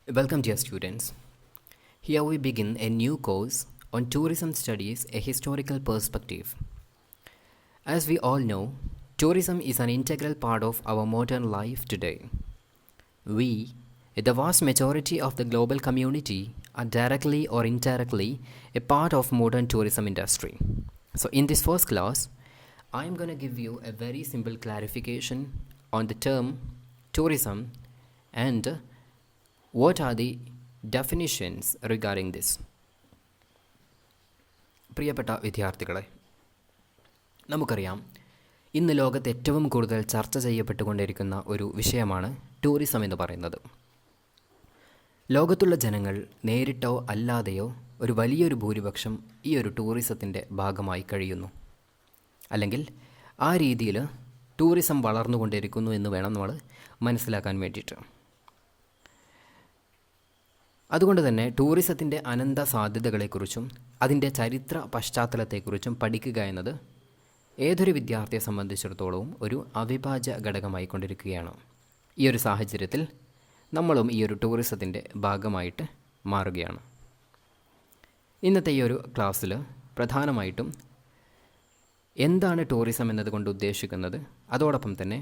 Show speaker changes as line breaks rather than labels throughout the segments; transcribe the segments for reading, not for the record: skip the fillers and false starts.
Welcome, dear students. Here we begin a new course on tourism studies, a historical perspective. As we all know, tourism is an integral part of our modern life today. We, the vast majority of the global community, are directly or indirectly a part of modern tourism industry. So in this first class, I am going to give you a very simple clarification on the term tourism and what are the definitions regarding this. പ്രിയപ്പെട്ട വിദ്യാർത്ഥികളെ, നമുക്കറിയാം ഇന്ന് ലോകത്ത് ഏറ്റവും കൂടുതൽ ചർച്ച ചെയ്യപ്പെട്ടുകൊണ്ടിരിക്കുന്ന ഒരു വിഷയമാണ് ടൂറിസം എന്ന് പറയുന്നത്. ലോകത്തുള്ള ജനങ്ങൾ നേരിട്ടോ അല്ലാതെയോ ഒരു വലിയൊരു ഭൂരിപക്ഷം ഈ ഒരു ടൂറിസത്തിൻ്റെ ഭാഗമായി കഴിയുന്നു. അല്ലെങ്കിൽ ആ രീതിയിൽ ടൂറിസം വളർന്നുകൊണ്ടിരിക്കുന്നു എന്ന് വേണം നമ്മൾ മനസ്സിലാക്കാൻ വേണ്ടിയിട്ട്. അതുകൊണ്ട് തന്നെ ടൂറിസത്തിൻ്റെ അനന്ത സാധ്യതകളെക്കുറിച്ചും അതിൻ്റെ ചരിത്ര പശ്ചാത്തലത്തെക്കുറിച്ചും പഠിക്കുക എന്നത് ഏതൊരു വിദ്യാർത്ഥിയെ സംബന്ധിച്ചിടത്തോളവും ഒരു അവിഭാജ്യ ഘടകമായിക്കൊണ്ടിരിക്കുകയാണ്. ഈ ഒരു സാഹചര്യത്തിൽ നമ്മളും ഈ ഒരു ടൂറിസത്തിൻ്റെ ഭാഗമായിട്ട് മാറുകയാണ്. ഇന്നത്തെ ഈ ഒരു ക്ലാസ്സിൽ പ്രധാനമായിട്ടും എന്താണ് ടൂറിസം എന്നതുകൊണ്ട് ഉദ്ദേശിക്കുന്നത്, അതോടൊപ്പം തന്നെ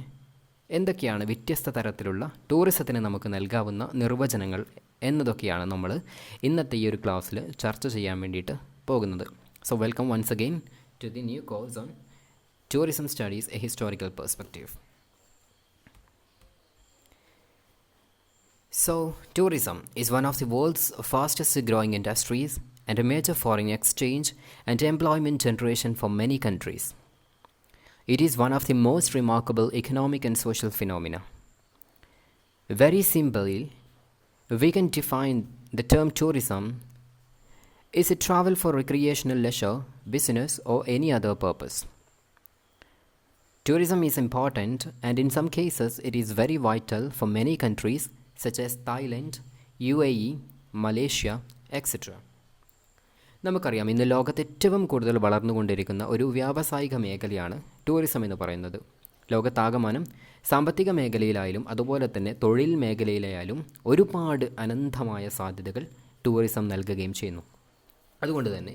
എന്തൊക്കെയാണ് വ്യത്യസ്ത തരത്തിലുള്ള ടൂറിസത്തിന് നമുക്ക് നൽകാവുന്ന നിർവചനങ്ങൾ എന്നതൊക്കെയാണ് നമ്മൾ ഇന്നത്തെ ഈ ഒരു ക്ലാസ്സിൽ ചർച്ച ചെയ്യാൻ വേണ്ടിയിട്ട് പോകുന്നത്. So welcome once again to the new course on tourism studies, a historical perspective. So, tourism is one of the world's fastest growing industries and a major foreign exchange and employment generation for many countries. It is one of the most remarkable economic and social phenomena. Very simply, we can define the term tourism is a travel for recreational leisure, business or any other purpose. Tourism is important and in some cases it is very vital for many countries such as Thailand, UAE, Malaysia, etc. നമുക്കറിയാം ഇന്ന് ലോകത്ത് ഏറ്റവും കൂടുതൽ വളർന്നുകൊണ്ടിരിക്കുന്ന ഒരു വ്യാവസായിക മേഖലയാണ് tourism എന്ന് പറയുന്നത്. ലോകത്താകമാനം സാമ്പത്തിക മേഖലയിലായാലും അതുപോലെ തന്നെ തൊഴിൽ മേഖലയിലായാലും ഒരുപാട് അനന്തമായ സാധ്യതകൾ ടൂറിസം നൽകുകയും ചെയ്യുന്നു. അതുകൊണ്ട് തന്നെ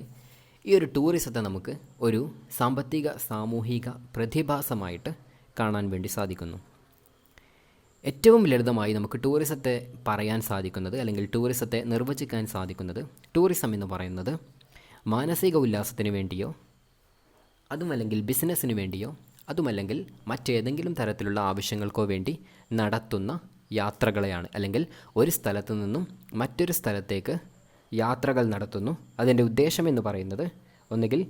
ഈ ഒരു ടൂറിസത്തെ നമുക്ക് ഒരു സാമ്പത്തിക സാമൂഹിക പ്രതിഭാസമായിട്ട് കാണാൻ വേണ്ടി സാധിക്കുന്നു. ഏറ്റവും ലളിതമായി നമുക്ക് ടൂറിസത്തെ പറയാൻ സാധിക്കുന്നത് അല്ലെങ്കിൽ ടൂറിസത്തെ നിർവചിക്കാൻ സാധിക്കുന്നത് ടൂറിസം എന്ന് പറയുന്നത് മാനസിക ഉല്ലാസത്തിന് വേണ്ടിയോ അതുമല്ലെങ്കിൽ ബിസിനസ്സിന് വേണ്ടിയോ അതുമല്ലെങ്കിൽ മറ്റേതെങ്കിലും തരത്തിലുള്ള ആവശ്യങ്ങൾക്കോ വേണ്ടി നടത്തുന്ന യാത്രകളെയാണ്. അല്ലെങ്കിൽ ഒരു സ്ഥലത്തു നിന്നും മറ്റൊരു സ്ഥലത്തേക്ക് യാത്രകൾ നടത്തുന്നു. അതിൻ്റെ ഉദ്ദേശം എന്ന് പറയുന്നത് ഒന്നുകിൽ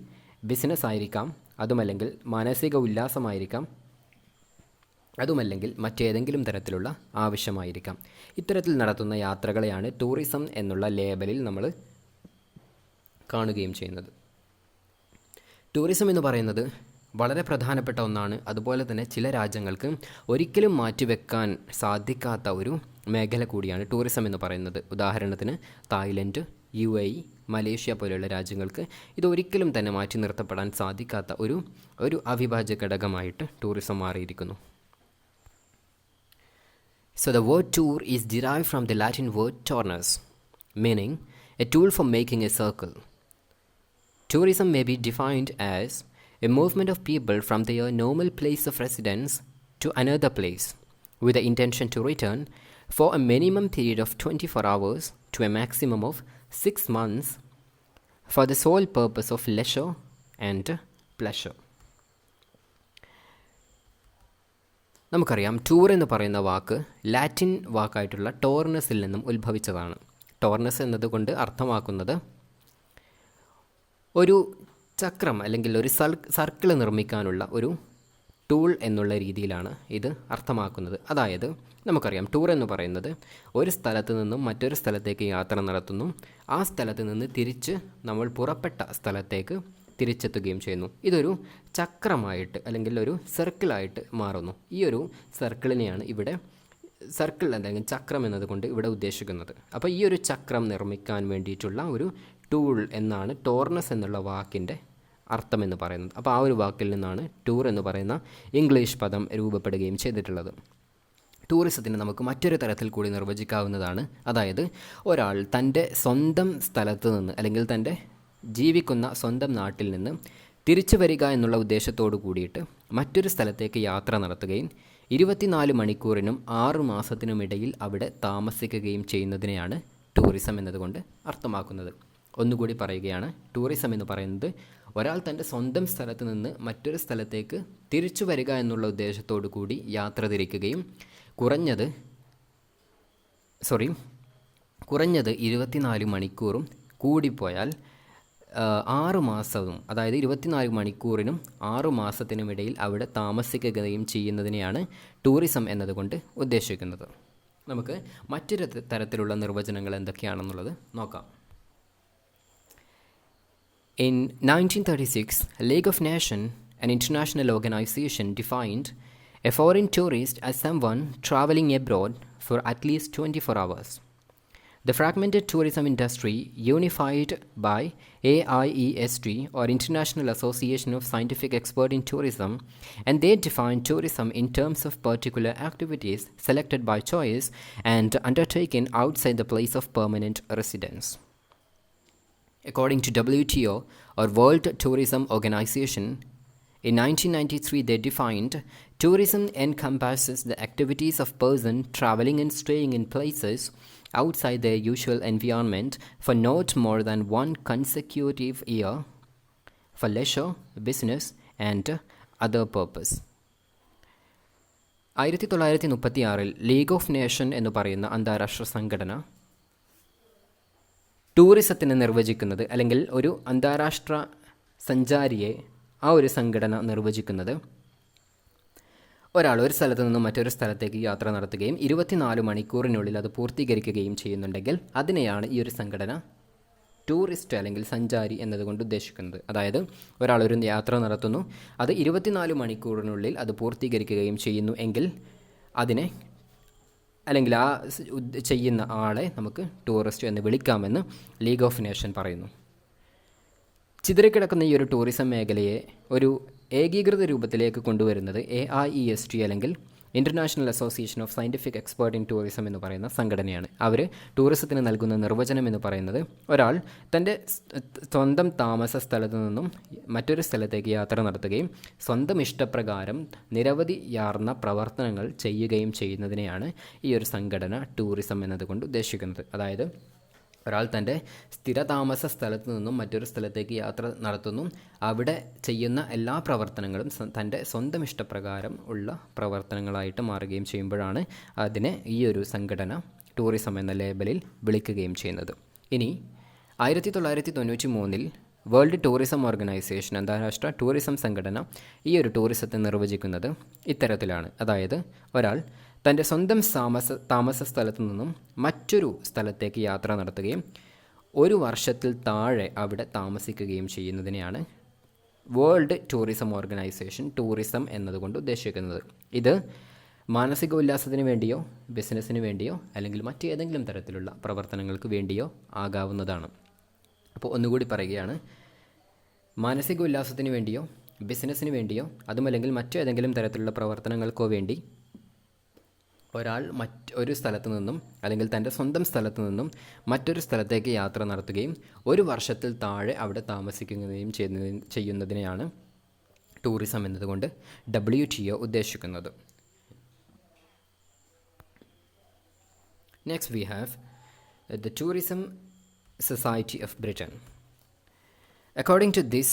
ബിസിനസ് ആയിരിക്കാം, അതുമല്ലെങ്കിൽ മാനസിക ഉല്ലാസമായിരിക്കാം, അതുമല്ലെങ്കിൽ മറ്റേതെങ്കിലും തരത്തിലുള്ള ആവശ്യമായിരിക്കാം. ഇത്തരത്തിൽ നടത്തുന്ന യാത്രകളെയാണ് ടൂറിസം എന്നുള്ള ലേബലിൽ നമ്മൾ കാണുകയും ചെയ്യുന്നത്. ടൂറിസം എന്ന് പറയുന്നത് വളരെ പ്രധാനപ്പെട്ട ഒന്നാണ്. അതുപോലെ തന്നെ ചില രാജ്യങ്ങൾക്ക് ഒരിക്കലും മാറ്റിവെക്കാൻ സാധിക്കാത്ത ഒരു മേഖല കൂടിയാണ് ടൂറിസം എന്ന് പറയുന്നത്. ഉദാഹരണത്തിന് തായ്ലൻഡ്, UAE, മലേഷ്യ പോലെയുള്ള രാജ്യങ്ങൾക്ക് ഇതൊരിക്കലും തന്നെ മാറ്റി നിർത്തപ്പെടാൻ സാധിക്കാത്ത ഒരു അവിഭാജ്യ ഘടകമായിട്ട് ടൂറിസം മാറിയിരിക്കുന്നു. So the word tour is derived from the Latin word tornus, meaning a tool for making a circle. Tourism may be defined as a movement of people from their normal place of residence to another place with the intention to return for a minimum period of 24 hours to a maximum of 6 months for the sole purpose of leisure and pleasure. നമുക്കറിയാം tour എന്ന് പറയുന്ന വാക്ക് Latin വാക്കായിട്ടുള്ള ടോർനസിൽ നിന്നും ഉത്ഭവിച്ചതാണ്. ടോർനസ് എന്നതുകൊണ്ട് അർത്ഥമാക്കുന്നത് ഒരു ചക്രം അല്ലെങ്കിൽ ഒരു സർക്കിൾ നിർമ്മിക്കാനുള്ള ഒരു ടൂൾ എന്നുള്ള രീതിയിലാണ് ഇത് അർത്ഥമാക്കുന്നത്. അതായത് നമുക്കറിയാം ടൂർ എന്ന് പറയുന്നത് ഒരു സ്ഥലത്ത് നിന്നും മറ്റൊരു സ്ഥലത്തേക്ക് യാത്ര നടത്തുന്നു. ആ സ്ഥലത്ത് നിന്ന് തിരിച്ച് നമ്മൾ പുറപ്പെട്ട സ്ഥലത്തേക്ക് തിരിച്ചെത്തുകയും ചെയ്യുന്നു. ഇതൊരു ചക്രമായിട്ട് അല്ലെങ്കിൽ ഒരു സർക്കിളായിട്ട് മാറുന്നു. ഈ ഒരു സർക്കിളിനെയാണ് ഇവിടെ സർക്കിൾ അല്ലെങ്കിൽ ചക്രം എന്നതുകൊണ്ട് ഇവിടെ ഉദ്ദേശിക്കുന്നത്. അപ്പോൾ ഈ ഒരു ചക്രം നിർമ്മിക്കാൻ വേണ്ടിയിട്ടുള്ള ഒരു ടൂൾ എന്നാണ് ടോർനസ് എന്നുള്ള വാക്കിൻ്റെ അർത്ഥമെന്ന് പറയുന്നത്. അപ്പോൾ ആ ഒരു വാക്കിൽ നിന്നാണ് ടൂർ എന്ന് പറയുന്ന ഇംഗ്ലീഷ് പദം രൂപപ്പെടുകയും ചെയ്തിട്ടുള്ളത്. ടൂറിസത്തിന് നമുക്ക് മറ്റൊരു തരത്തിൽ കൂടി നിർവചിക്കാവുന്നതാണ്. അതായത് ഒരാൾ തൻ്റെ സ്വന്തം സ്ഥലത്ത് നിന്ന് അല്ലെങ്കിൽ തൻ്റെ ജീവിക്കുന്ന സ്വന്തം നാട്ടിൽ നിന്ന് തിരിച്ചു വരിക എന്നുള്ള ഉദ്ദേശത്തോടു കൂടിയിട്ട് മറ്റൊരു സ്ഥലത്തേക്ക് യാത്ര നടത്തുകയും 24 മണിക്കൂറിനും 6 മാസത്തിനുമിടയിൽ അവിടെ താമസിക്കുകയും ചെയ്യുന്നതിനെയാണ് ടൂറിസം എന്നതുകൊണ്ട് അർത്ഥമാക്കുന്നത്. ഒന്നുകൂടി പറയുകയാണ്, ടൂറിസം എന്ന് പറയുന്നത് ഒരാൾ തൻ്റെ സ്വന്തം സ്ഥലത്ത് നിന്ന് മറ്റൊരു സ്ഥലത്തേക്ക് തിരിച്ചു വരിക എന്നുള്ള ഉദ്ദേശത്തോടു കൂടി യാത്ര തിരിക്കുകയും കുറഞ്ഞത് 24 മണിക്കൂറും കൂടിപ്പോയാൽ 6 മാസവും, അതായത് 24 മണിക്കൂറിനും 6 മാസത്തിനുമിടയിൽ അവിടെ താമസിക്കുകയും ചെയ്യുന്നതിനെയാണ് ടൂറിസം എന്നതുകൊണ്ട് ഉദ്ദേശിക്കുന്നത്. നമുക്ക് മറ്റൊരു തരത്തിലുള്ള നിർവചനങ്ങൾ എന്തൊക്കെയാണെന്നുള്ളത് നോക്കാം. In 1936, League of Nations, an international organization, defined a foreign tourist as someone traveling abroad for at least 24 hours. The fragmented tourism industry, unified by AIEST, or International Association of Scientific Experts in Tourism, and they define tourism in terms of particular activities selected by choice and undertaken outside the place of permanent residence. According to WTO, or World Tourism Organization, in 1993 they defined tourism encompasses the activities of person traveling and staying in places outside their usual environment for not more than one consecutive year for leisure, business and other purpose. 1936 league of nation എന്ന് പറയുന്ന അന്താരാഷ്ട്ര സംഘടന ടൂറിസത്തിനെ നിർവചിക്കുന്നത്, അല്ലെങ്കിൽ ഒരു അന്താരാഷ്ട്ര സഞ്ചാരിയെ ആ ഒരു സംഘടന നിർവചിക്കുന്നത്, ഒരാൾ ഒരു സ്ഥലത്ത് നിന്നും മറ്റൊരു സ്ഥലത്തേക്ക് യാത്ര നടത്തുകയും 24 മണിക്കൂറിനുള്ളിൽ അത് പൂർത്തീകരിക്കുകയും ചെയ്യുന്നുണ്ടെങ്കിൽ അതിനെയാണ് ഈ ഒരു സംഘടന ടൂറിസ്റ്റ് അല്ലെങ്കിൽ സഞ്ചാരി എന്നതുകൊണ്ട് ഉദ്ദേശിക്കുന്നത്. അതായത് ഒരാൾ ഒരു യാത്ര നടത്തുന്നു, അത് 24 മണിക്കൂറിനുള്ളിൽ അത് പൂർത്തീകരിക്കുകയും ചെയ്യുന്നു എങ്കിൽ അതിനെ, അല്ലെങ്കിൽ ആ ചെയ്യുന്ന ആളെ നമുക്ക് ടൂറിസ്റ്റ് എന്ന് വിളിക്കാമെന്ന് ലീഗ് ഓഫ് നേഷൻ പറയുന്നു. ചിതറിക്കിടക്കുന്ന ഈ ഒരു ടൂറിസം മേഖലയെ ഒരു ഏകീകൃത രൂപത്തിലേക്ക് കൊണ്ടുവരുന്നത് AIEST, അല്ലെങ്കിൽ international association of scientific expert in tourism എന്ന് പറയുന്ന സംഘടനയാണ്. അവർ ടൂറിസത്തിന് നൽകുന്ന നിർവചനം എന്ന് പറയുന്നത് ഒരാൾ തൻ്റെ സ്വന്തം താമസ സ്ഥലത്തു നിന്നും മറ്റൊരു സ്ഥലത്തേക്ക് യാത്ര നടത്തുകയും സ്വന്തം ഇഷ്ടപ്രകാരം നിരവധിയാർന്ന പ്രവർത്തനങ്ങൾ ചെയ്യുകയും ചെയ്യുന്നതിനെയാണ് ഈ ഒരു സംഘടന ടൂറിസം എന്നതുകൊണ്ട് ഉദ്ദേശിക്കുന്നത്. അതായത് ഒരാൾ തൻ്റെ സ്ഥിരതാമസ സ്ഥലത്തു നിന്നും മറ്റൊരു സ്ഥലത്തേക്ക് യാത്ര നടത്തുന്നു, അവിടെ ചെയ്യുന്ന എല്ലാ പ്രവർത്തനങ്ങളും തൻ്റെ സ്വന്തം ഇഷ്ടപ്രകാരം ഉള്ള പ്രവർത്തനങ്ങളായിട്ട് മാറുകയും ചെയ്യുമ്പോഴാണ് അതിനെ ഈ ഒരു സംഘടന ടൂറിസം എന്ന ലേബലിൽ വിളിക്കുകയും ചെയ്യുന്നത്. ഇനി 1993 വേൾഡ് ടൂറിസം ഓർഗനൈസേഷൻ, അന്താരാഷ്ട്ര ടൂറിസം സംഘടന, ഈ ഒരു ടൂറിസത്തെ നിർവചിക്കുന്നത് ഇത്തരത്തിലാണ്. അതായത് ഒരാൾ തൻ്റെ സ്വന്തം താമസ സ്ഥലത്തു നിന്നും മറ്റൊരു സ്ഥലത്തേക്ക് യാത്ര നടത്തുകയും 1 വർഷത്തിൽ താഴെ അവിടെ താമസിക്കുകയും ചെയ്യുന്നതിനെയാണ് വേൾഡ് ടൂറിസം ഓർഗനൈസേഷൻ ടൂറിസം എന്നതുകൊണ്ട് ഉദ്ദേശിക്കുന്നത്. ഇത് മാനസിക ഉല്ലാസത്തിന് വേണ്ടിയോ ബിസിനസ്സിന് വേണ്ടിയോ അല്ലെങ്കിൽ മറ്റേതെങ്കിലും തരത്തിലുള്ള പ്രവർത്തനങ്ങൾക്ക് വേണ്ടിയോ ആകാവുന്നതാണ്. അപ്പോൾ ഒന്നുകൂടി പറയുകയാണ്, മാനസിക ഉല്ലാസത്തിന് വേണ്ടിയോ ബിസിനസ്സിന് വേണ്ടിയോ അതുമല്ലെങ്കിൽ മറ്റേതെങ്കിലും തരത്തിലുള്ള പ്രവർത്തനങ്ങൾക്കോ വേണ്ടി ഒരാൾ മറ്റൊരു സ്ഥലത്തു നിന്നും അല്ലെങ്കിൽ തൻ്റെ സ്വന്തം സ്ഥലത്തു നിന്നും മറ്റൊരു സ്ഥലത്തേക്ക് യാത്ര നടത്തുകയും 1 വർഷത്തിൽ താഴെ അവിടെ താമസിക്കുകയും ചെയ്യുന്നതിനെയാണ് ടൂറിസം എന്നതുകൊണ്ട് WTO ഉദ്ദേശിക്കുന്നത്. Next we have the Tourism Society of Britain. According to this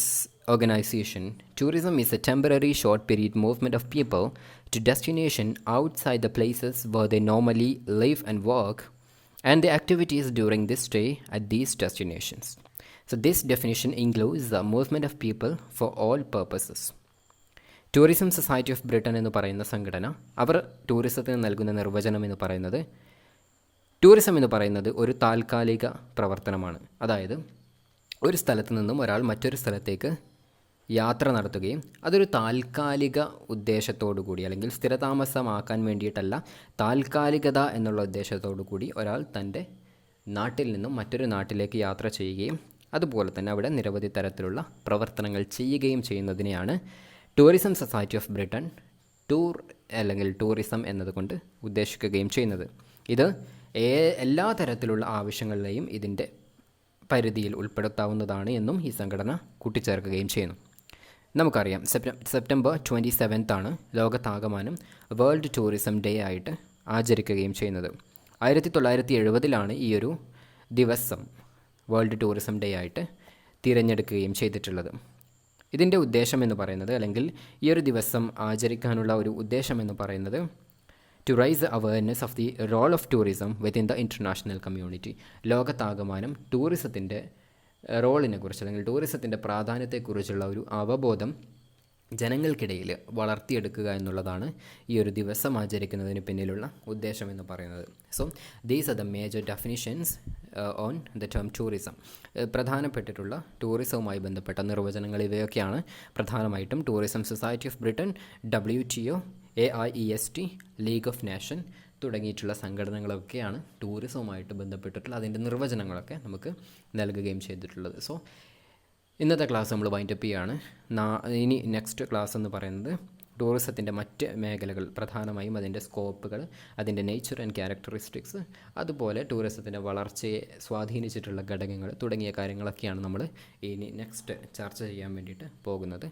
organization, tourism is a temporary short period movement of people to destination outside the places where they normally live and work, and the activities during this stay at these destinations. So this definition includes the movement of people for all purposes. Tourism society of Britain എന്ന് പറയുന്ന സംഘടന അവർ ടൂറിസത്തിന് നൽകുന്ന നിർവചനം എന്ന് പറയുന്നത്, tourism എന്ന് പറയുന്നത് ഒരു താൽക്കാലിക പ്രവർത്തനമാണ്. അതായത് ഒരു സ്ഥലത്ത് നിന്നും ഒരാൾ മറ്റൊരു സ്ഥലത്തേക്ക് യാത്ര നടത്തുകയും അതൊരു താൽക്കാലിക ഉദ്ദേശത്തോടു കൂടി അല്ലെങ്കിൽ സ്ഥിരതാമസമാക്കാൻ വേണ്ടിയിട്ടല്ല, താൽക്കാലികത എന്നുള്ള ഉദ്ദേശത്തോടു കൂടി ഒരാൾ തൻ്റെ നാട്ടിൽ നിന്നും മറ്റൊരു നാട്ടിലേക്ക് യാത്ര ചെയ്യുകയും അതുപോലെ തന്നെ അവിടെ നിരവധി തരത്തിലുള്ള പ്രവർത്തനങ്ങൾ ചെയ്യുകയും ചെയ്യുന്നതിനെയാണ് tourism society of Britain tour അല്ലെങ്കിൽ ടൂറിസം എന്നതുകൊണ്ട് ഉദ്ദേശിക്കുകയും ചെയ്യുന്നത്. ഇത് എല്ലാ തരത്തിലുള്ള ആവശ്യങ്ങളിലെയും ഇതിൻ്റെ പരിധിയിൽ ഉൾപ്പെടുത്താവുന്നതാണ് എന്നും ഈ സംഘടന കൂട്ടിച്ചേർക്കുകയും ചെയ്യുന്നു. നമുക്കറിയാം സെപ്റ്റംബർ 27 ലോകത്താകമാനം വേൾഡ് ടൂറിസം ഡേ ആയിട്ട് ആചരിക്കുകയും ചെയ്യുന്നത്. 1970 ഈ ഒരു ദിവസം വേൾഡ് ടൂറിസം ഡേ ആയിട്ട് തിരഞ്ഞെടുക്കുകയും ചെയ്തിട്ടുള്ളത്. ഇതിൻ്റെ ഉദ്ദേശം എന്ന് പറയുന്നത്, അല്ലെങ്കിൽ ഈ ഒരു ദിവസം ആചരിക്കാനുള്ള ഒരു ഉദ്ദേശം എന്ന് പറയുന്നത്, to raise awareness of the role of tourism within the international community. ലോകത്താകമാനം ടൂറിസത്തിൻ്റെ റോളിനെ കുറിച്ച് അല്ലെങ്കിൽ ടൂറിസത്തിൻ്റെ പ്രാധാന്യത്തെക്കുറിച്ചുള്ള ഒരു അവബോധം ജനങ്ങൾക്കിടയിൽ വളർത്തിയെടുക്കുക എന്നുള്ളതാണ് ഈ ഒരു ദിവസം ആചരിക്കുന്നതിന് പിന്നിലുള്ള ഉദ്ദേശം എന്ന് പറയുന്നത്. So these are the major definitions on the term tourism. പ്രധാനപ്പെട്ടിട്ടുള്ള ടൂറിസവുമായി ബന്ധപ്പെട്ട നിർവചനങ്ങൾ ഇവയൊക്കെയാണ്. പ്രധാനമായിട്ടും tourism society of Britain, WTO, AIEST, league of nation തുടങ്ങിയിട്ടുള്ള സംഘടനകളൊക്കെയാണ് ടൂറിസവുമായിട്ട് ബന്ധപ്പെട്ടിട്ടുള്ള അതിൻ്റെ നിർവചനങ്ങളൊക്കെ നമുക്ക് നൽകുകയും ചെയ്തിട്ടുള്ളത്. സോ ഇന്നത്തെ ക്ലാസ് നമ്മൾ വൈൻഡപ്പ് ചെയ്യുകയാണ്. ഇനി നെക്സ്റ്റ് ക്ലാസ് എന്ന് പറയുന്നത് ടൂറിസത്തിൻ്റെ മറ്റ് മേഖലകൾ, പ്രധാനമായും അതിൻ്റെ സ്കോപ്പുകൾ, അതിൻ്റെ നേച്ചർ ആൻഡ് ക്യാരക്ടറിസ്റ്റിക്സ്, അതുപോലെ ടൂറിസത്തിൻ്റെ വളർച്ചയെ സ്വാധീനിച്ചിട്ടുള്ള ഘടകങ്ങൾ തുടങ്ങിയ കാര്യങ്ങളൊക്കെയാണ് നമ്മൾ ഇനി നെക്സ്റ്റ് ചർച്ച ചെയ്യാൻ വേണ്ടിയിട്ട് പോകുന്നത്.